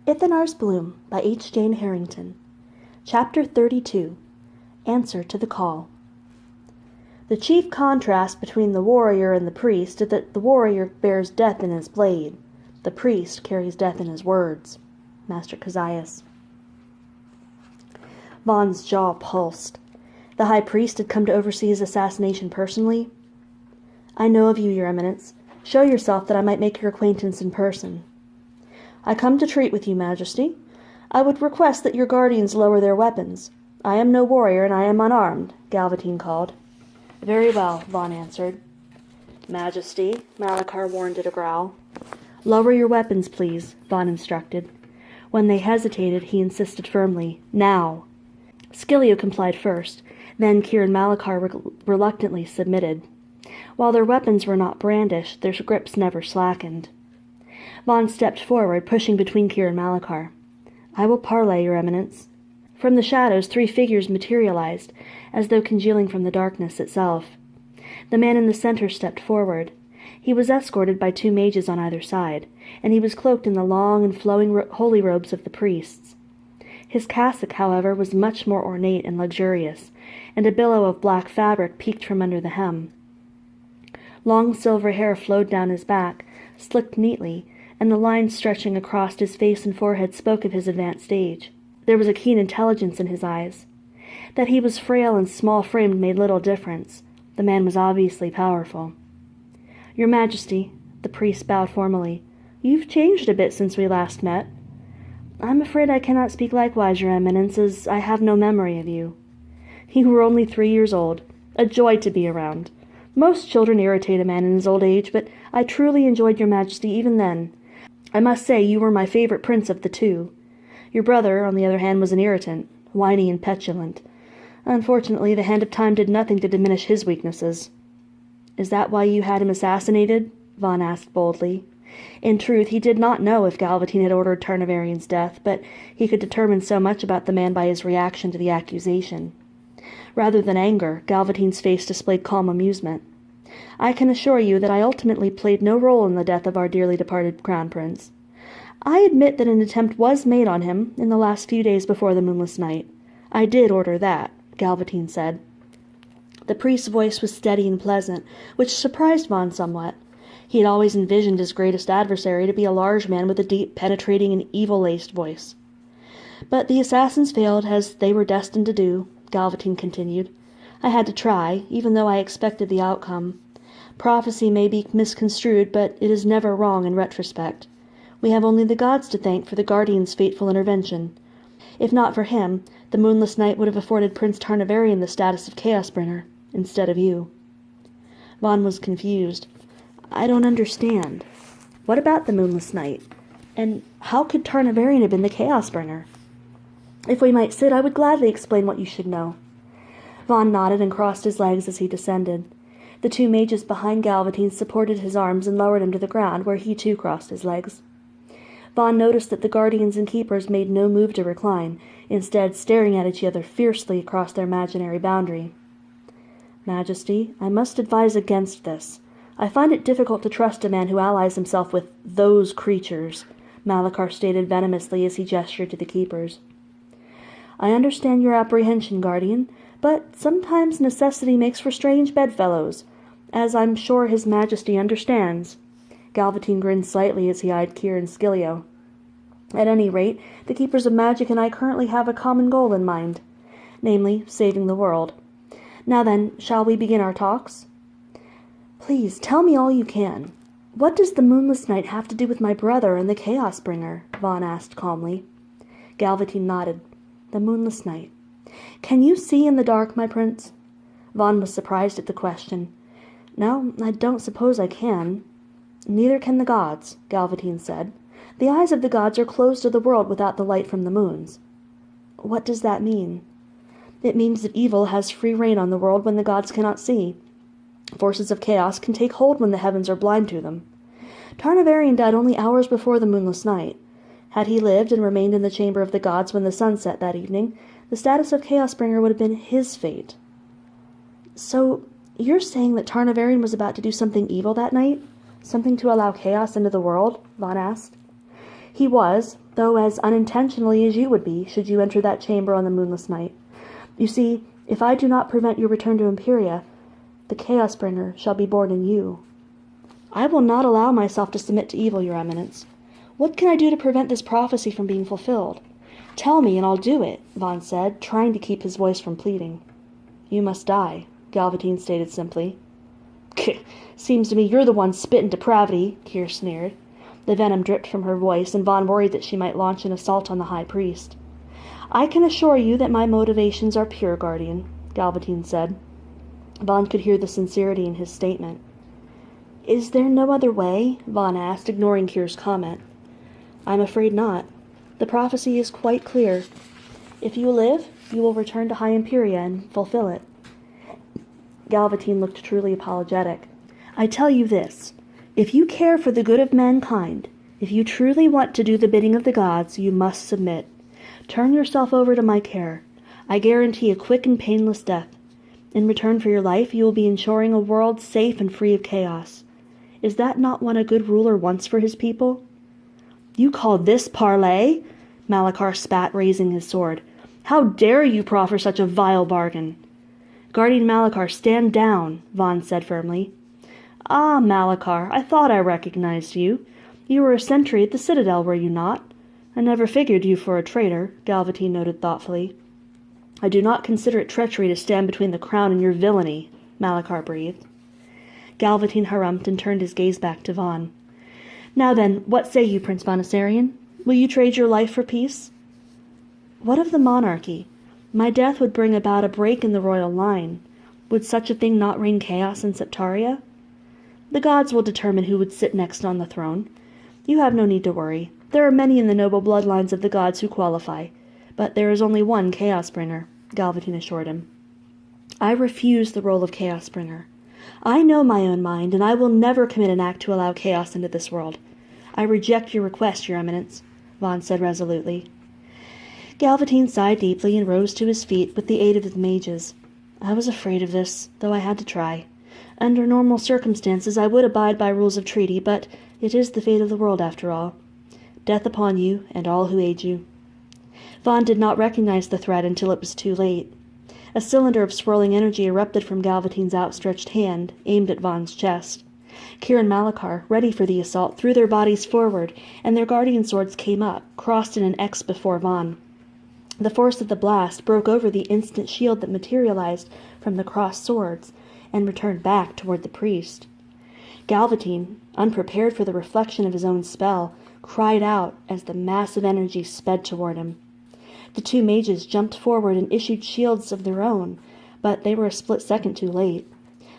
Ithinar's Bloom by H. Jane Harrington. Chapter 32. Answer to the Call. The chief contrast between the warrior and the priest is that the warrior bears death in his blade. The priest carries death in his words. Master Kezias. Vaughn's jaw pulsed. The high priest had come to oversee his assassination personally. I know of you, Your Eminence. Show yourself that I might make your acquaintance in person. I come to treat with you, Majesty. I would request that your guardians lower their weapons. I am no warrior, and I am unarmed, Galvatine called. Very well, Vaughn answered. Majesty, Malachar warned at a growl. Lower your weapons, please, Vaughn instructed. When they hesitated, he insisted firmly, Now! Scilio complied first, then Kir and Malachar reluctantly submitted. While their weapons were not brandished, their grips never slackened. Vaughn stepped forward, pushing between Kir and Malachar. I will parley, Your Eminence. From the shadows, 3 figures materialized, as though congealing from the darkness itself. The man in the center stepped forward. He was escorted by 2 mages on either side, and he was cloaked in the long and flowing holy robes of the priests. His cassock, however, was much more ornate and luxurious, and a billow of black fabric peeked from under the hem. Long silver hair flowed down his back, slicked neatly, and the lines stretching across his face and forehead spoke of his advanced age. There was a keen intelligence in his eyes. That he was frail and small-framed made little difference. The man was obviously powerful. Your Majesty, the priest bowed formally, you've changed a bit since we last met. I'm afraid I cannot speak likewise, Your Eminence, as I have no memory of you. You were only 3 years old, a joy to be around. Most children irritate a man in his old age, but I truly enjoyed your Majesty even then. I must say you were my favorite prince of the 2. Your brother, on the other hand, was an irritant, whiny and petulant. Unfortunately, the hand of time did nothing to diminish his weaknesses. Is that why you had him assassinated? Vaughn asked boldly. In truth, he did not know if Galvatine had ordered Tarnavarian's death, but he could determine so much about the man by his reaction to the accusation. Rather than anger, Galvatine's face displayed calm amusement. I can assure you that I ultimately played no role in the death of our dearly departed crown prince. I admit that an attempt was made on him in the last few days before the moonless night. I did order that, Galvatine said. The priest's voice was steady and pleasant, which surprised Vaughn somewhat. He had always envisioned his greatest adversary to be a large man with a deep, penetrating, and evil-laced voice. But the assassins failed, as they were destined to do, Galvatine continued. I had to try, even though I expected the outcome. Prophecy may be misconstrued, but it is never wrong in retrospect. We have only the gods to thank for the Guardian's fateful intervention. If not for him, the moonless night would have afforded Prince Tarnavarian the status of Chaosbringer, instead of you. Vaughn was confused. I don't understand. What about the moonless night? And how could Tarnavarian have been the Chaosbringer? If we might sit, I would gladly explain what you should know. Vaughn nodded and crossed his legs as he descended. The 2 mages behind Galvatine supported his arms and lowered him to the ground, where he too crossed his legs. Vaughn noticed that the guardians and keepers made no move to recline, instead staring at each other fiercely across their imaginary boundary. Majesty, I must advise against this. I find it difficult to trust a man who allies himself with those creatures, Malachar stated venomously as he gestured to the keepers. I understand your apprehension, Guardian, but sometimes necessity makes for strange bedfellows, as I'm sure His Majesty understands. Galvatine grinned slightly as he eyed Kir and Scilio. At any rate, the Keepers of Magic and I currently have a common goal in mind, namely, saving the world. Now then, shall we begin our talks? Please, tell me all you can. What does the moonless night have to do with my brother and the Chaosbringer? Vaughn asked calmly. Galvatine nodded. The moonless night. Can you see in the dark, my prince? Vaughn was surprised at the question. No, I don't suppose I can. Neither can the gods, Galvatine said. The eyes of the gods are closed to the world without the light from the moons. What does that mean? It means that evil has free reign on the world when the gods cannot see. Forces of chaos can take hold when the heavens are blind to them. Tarnavarian died only hours before the moonless night. Had he lived and remained in the chamber of the gods when the sun set that evening, the status of Chaosbringer would have been his fate. So, you're saying that Tarnavarian was about to do something evil that night? Something to allow chaos into the world? Vaughn asked. He was, though as unintentionally as you would be, should you enter that chamber on the moonless night. You see, if I do not prevent your return to Imperia, the Chaos-bringer shall be born in you. I will not allow myself to submit to evil, Your Eminence. What can I do to prevent this prophecy from being fulfilled? Tell me, and I'll do it, Vaughn said, trying to keep his voice from pleading. You must die, Galvatine stated simply. Seems to me you're the one spitting depravity, Kier sneered. The venom dripped from her voice, and Vaughn worried that she might launch an assault on the High Priest. I can assure you that my motivations are pure, Guardian, Galvatine said. Vaughn could hear the sincerity in his statement. Is there no other way? Vaughn asked, ignoring Kier's comment. I'm afraid not. The prophecy is quite clear. If you live, you will return to High Imperia and fulfill it. Galvatine looked truly apologetic. I tell you this. If you care for the good of mankind, if you truly want to do the bidding of the gods, you must submit. Turn yourself over to my care. I guarantee a quick and painless death. In return for your life, you will be ensuring a world safe and free of chaos. Is that not what a good ruler wants for his people? You call this parley? Malachar spat, raising his sword. How dare you proffer such a vile bargain? Guardian Malachar, stand down, Vaughn said firmly. Ah, Malachar, I thought I recognized you. You were a sentry at the Citadel, were you not? I never figured you for a traitor, Galvatine noted thoughtfully. I do not consider it treachery to stand between the crown and your villainy, Malachar breathed. Galvatine harumphed and turned his gaze back to Vaughn. Now then, what say you, Prince Bonasarian? Will you trade your life for peace? What of the monarchy? My death would bring about a break in the royal line. Would such a thing not rain chaos in Septaria? The gods will determine who would sit next on the throne. You have no need to worry. There are many in the noble bloodlines of the gods who qualify. But there is only one Chaos-bringer, Galvatine assured him. I refuse the role of Chaos-bringer. I know my own mind, and I will never commit an act to allow chaos into this world. I reject your request, Your Eminence, Vaughn said resolutely. Galvatine sighed deeply and rose to his feet with the aid of his mages. I was afraid of this, though I had to try. Under normal circumstances I would abide by rules of treaty, but it is the fate of the world after all. Death upon you and all who aid you. Vaughn did not recognize the threat until it was too late. A cylinder of swirling energy erupted from Galvatine's outstretched hand, aimed at Vaughn's chest. Kier and Malachar, ready for the assault, threw their bodies forward, and their guardian swords came up, crossed in an X before Vaughn. The force of the blast broke over the instant shield that materialized from the crossed swords, and returned back toward the priest. Galvatine, unprepared for the reflection of his own spell, cried out as the mass of energy sped toward him. The two mages jumped forward and issued shields of their own, but they were a split second too late.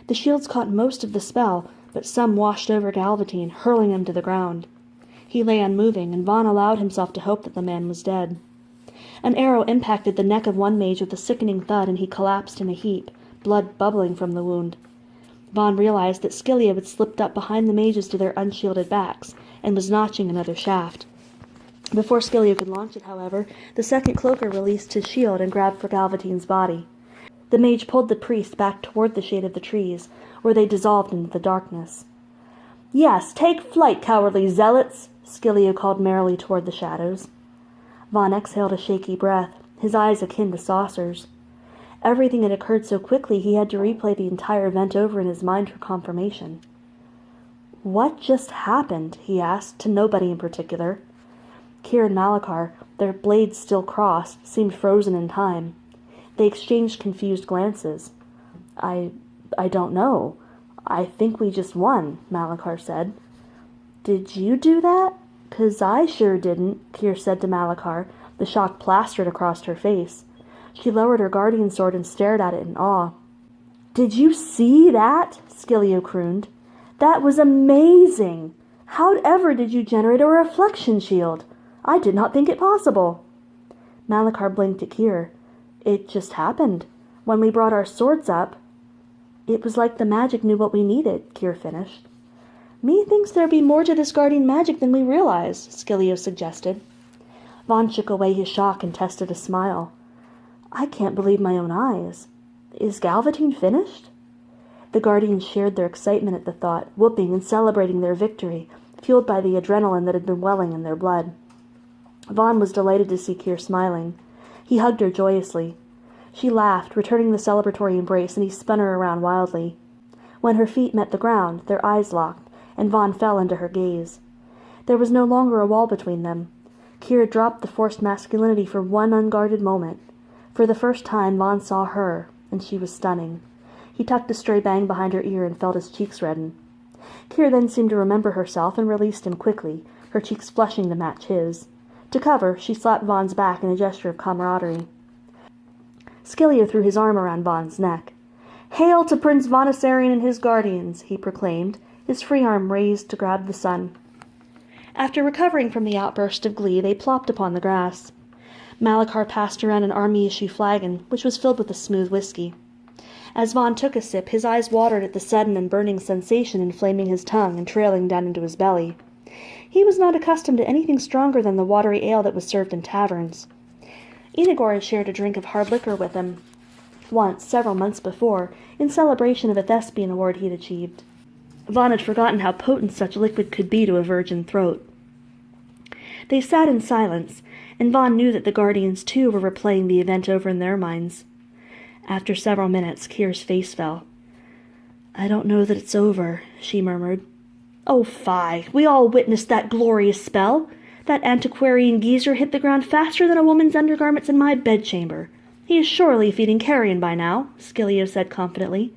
The shields caught most of the spell, but some washed over Galvatine, hurling him to the ground. He lay unmoving, and Vaughn allowed himself to hope that the man was dead. An arrow impacted the neck of one mage with a sickening thud, and he collapsed in a heap, blood bubbling from the wound. Vaughn realized that Skillia had slipped up behind the mages to their unshielded backs, and was notching another shaft. Before Skillia could launch it, however, the second cloaker released his shield and grabbed for Galvatine's body. The mage pulled the priest back toward the shade of the trees, where they dissolved into the darkness. Yes, take flight, cowardly zealots, Skillia called merrily toward the shadows. Vaughn exhaled a shaky breath, his eyes akin to saucers. Everything had occurred so quickly he had to replay the entire event over in his mind for confirmation. What just happened? He asked, to nobody in particular. Kier and Malachar, their blades still crossed, seemed frozen in time. They exchanged confused glances. I don't know. I think we just won, Malachar said. Did you do that? 'Cause I sure didn't, Kier said to Malachar, the shock plastered across her face. She lowered her guardian sword and stared at it in awe. Did you see that? Skillia crooned. That was amazing! However did you generate a reflection shield? I did not think it possible. Malachar blinked at Kier. It just happened. When we brought our swords up, it was like the magic knew what we needed, Kier finished. Methinks there be more to this guardian magic than we realize, Skillia suggested. Vaughn shook away his shock and tested a smile. I can't believe my own eyes. Is Galvatine finished? The guardians shared their excitement at the thought, whooping and celebrating their victory, fueled by the adrenaline that had been welling in their blood. Vaughn was delighted to see Keir smiling. He hugged her joyously. She laughed, returning the celebratory embrace, and he spun her around wildly. When her feet met the ground, their eyes locked, and Vaughn fell into her gaze. There was no longer a wall between them. Keir dropped the forced masculinity for one unguarded moment. For the first time, Vaughn saw her, and she was stunning. He tucked a stray bang behind her ear and felt his cheeks redden. Keir then seemed to remember herself and released him quickly, her cheeks flushing to match his. To cover, she slapped Vaughn's back in a gesture of camaraderie. Scilio threw his arm around Vaughn's neck. "Hail to Prince Vonasarian and his guardians," he proclaimed, his free arm raised to grab the sun. After recovering from the outburst of glee, they plopped upon the grass. Malachar passed around an army-issue flagon, which was filled with a smooth whiskey. As Vaughn took a sip, his eyes watered at the sudden and burning sensation inflaming his tongue and trailing down into his belly. He was not accustomed to anything stronger than the watery ale that was served in taverns. Ithinar had shared a drink of hard liquor with him, once, several months before, in celebration of a thespian award he had achieved. Vaughn had forgotten how potent such liquid could be to a virgin throat. They sat in silence, and Vaughn knew that the guardians too were replaying the event over in their minds. After several minutes, Keir's face fell. "I don't know that it's over," she murmured. "Oh, fie! We all witnessed that glorious spell. That antiquarian geezer hit the ground faster than a woman's undergarments in my bedchamber. He is surely feeding carrion by now," Scilio said confidently.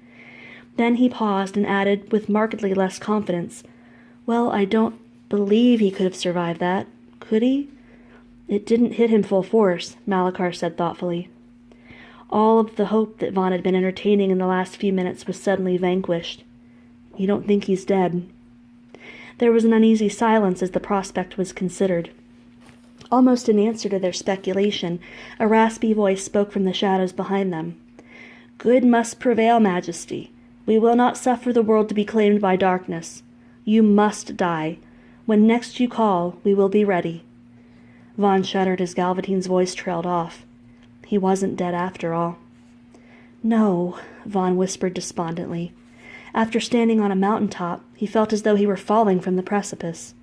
Then he paused and added, with markedly less confidence, "Well, I don't believe he could have survived that, could he?" "It didn't hit him full force," Malachar said thoughtfully. All of the hope that Vaughn had been entertaining in the last few minutes was suddenly vanquished. "You don't think he's dead?" There was an uneasy silence as the prospect was considered. Almost in answer to their speculation, a raspy voice spoke from the shadows behind them. "Good must prevail, Majesty. We will not suffer the world to be claimed by darkness. You must die. When next you call, we will be ready." Vaughn shuddered as Galvatine's voice trailed off. He wasn't dead after all. "No," Vaughn whispered despondently. After standing on a mountain-top, he felt as though he were falling from the precipice.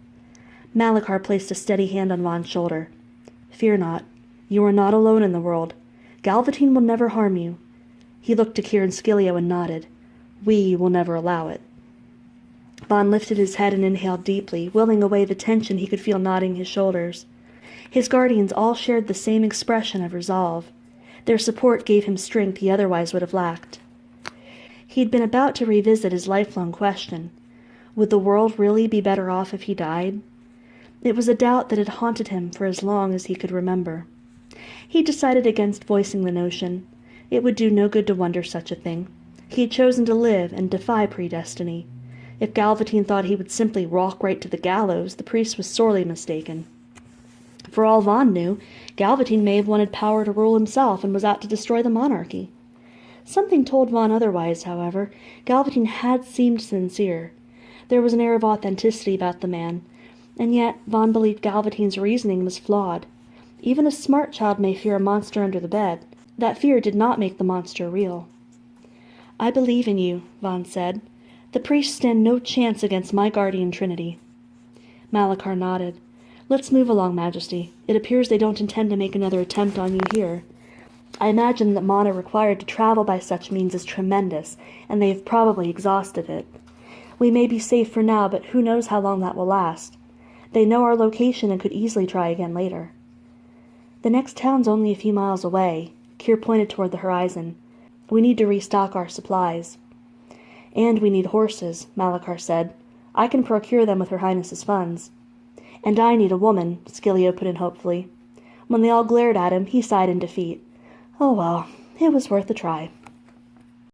Malachar placed a steady hand on Vaughn's shoulder. "Fear not. You are not alone in the world. Galvatine will never harm you." He looked to Keir and Scilio and nodded. "We will never allow it." Vaughn lifted his head and inhaled deeply, willing away the tension he could feel knotting his shoulders. His guardians all shared the same expression of resolve. Their support gave him strength he otherwise would have lacked. He'd been about to revisit his lifelong question. Would the world really be better off if he died? It was a doubt that had haunted him for as long as he could remember. He decided against voicing the notion. It would do no good to wonder such a thing. He had chosen to live and defy predestiny. If Galvatine thought he would simply walk right to the gallows, the priest was sorely mistaken. For all Vaughn knew, Galvatine may have wanted power to rule himself and was out to destroy the monarchy. Something told Vaughn otherwise, however. Galvatine had seemed sincere. There was an air of authenticity about the man, and yet Vaughn believed Galvatine's reasoning was flawed. Even a smart child may fear a monster under the bed. That fear did not make the monster real. "I believe in you," Vaughn said. "The priests stand no chance against my guardian trinity." Malachar nodded. "Let's move along, Majesty. It appears they don't intend to make another attempt on you here. I imagine the mana required to travel by such means is tremendous, and they have probably exhausted it. We may be safe for now, but who knows how long that will last. They know our location and could easily try again later." "The next town's only a few miles away." Keir pointed toward the horizon. "We need to restock our supplies." "And we need horses," Malachar said. "I can procure them with Her Highness's funds." "And I need a woman," Scilio put in hopefully. When they all glared at him, he sighed in defeat. "Oh well, it was worth a try."